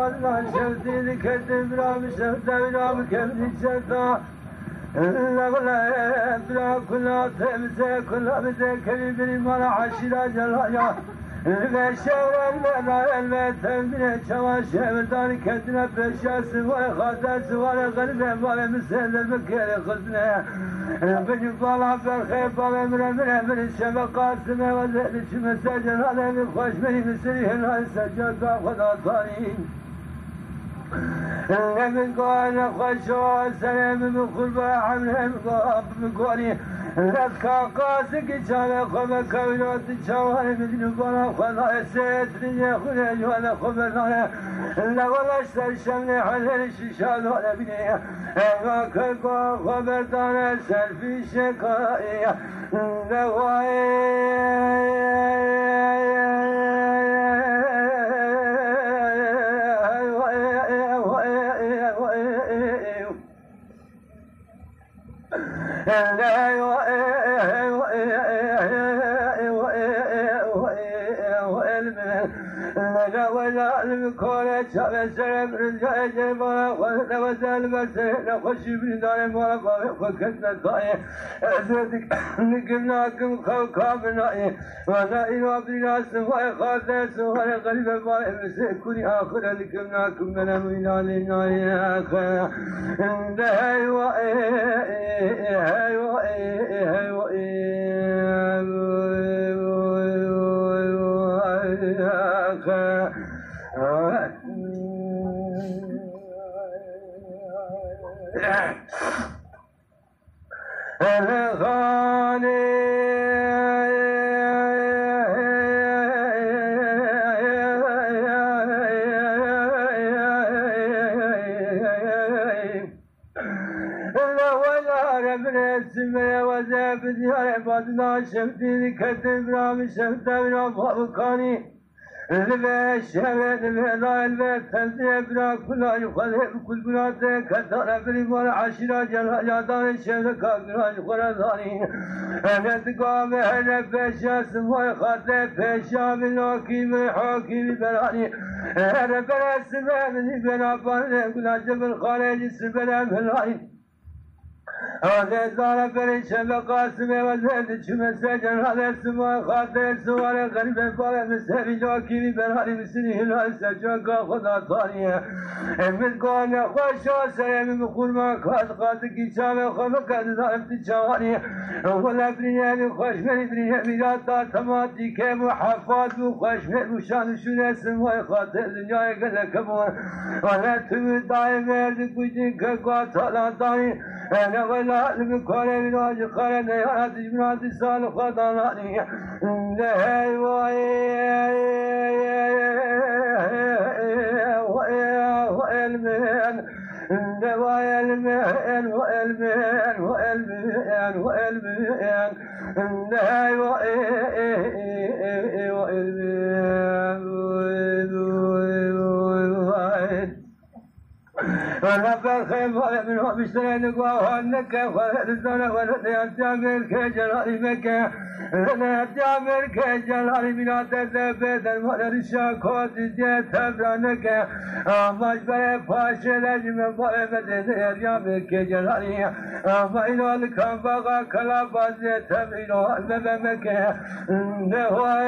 بدنا شفتي كتب رام شفت رام كم شفتا لا بلا كل تمسك كل بدك كريم ما عشرة جلايا البشر البيت من شواش بدار كتنا بشاس وخاطر سوار غرب ولا مسل المكر خزنا بن طلع بالخير طلع من الشبقات سما وزاد مسجد هذا من خوش من مسري هنا سجد خدا طارين من قال خوش سلام من قربا عمل من قولي لكا قاسك شال خم كونات شوال من بنا خلا ستري خلج ولا خبرنا لا ولا شمل حلل شال ولا بني ما كقا خبردار سلفي شكاية ولا المكونة شاب سلام رجع جبنا وزال برسنا خشي من دار مرقا فكتنا طاية أزودك نقمناكم خوكابنا ولا إله بنا سواء خاطر سواء قلب ما مسكوني آخر نقمناكم من أمينا لنا يا آخر شفتي كتب رام شفت رام فوقاني البيت شبت لا البيت تنزل بنا كل يخلف كل بنات كثر بالمال عشرة جلادان شبت كابنا يخلداني أنا تقام هلا بشاس ما خاطر بشا بالحكيم حكيم بلاني أنا بلا سمع من بلا بان كل جبل خارج سبلا بلاني هذا دار بري شبقة سمي وزاد شو مسجن هذا سما خاطر سوار غريب فار مسافي جاكي برهاري مسني هلا سجاك خدا ثانية من قانا خوش سلام مخور ما خاد كي شام خمك دار تجاري ولا بني خوش بني ميلاد تماتي كم حفاظ وخوش وشان شو نسمع خاطر دنيا قلك كمان ولا تم دايم ورد كوجين كقاطع داني أنا ولا المكان من وجه قرن يا تجمعات السال خضراني لا والمن والمن والمن والمن والمن لا ولا بالخير ولا منهم بيشترين قوانك ولا الزنا ولا الجامر كجلال مكة ولا الجامر كجلال من الدبيت ولا الشاكوت جت برانك ما يبغى فاشل أجمل ولا بدي الجامر كجلال ما إلى الكم بقى كلا بزت إلى المكة هو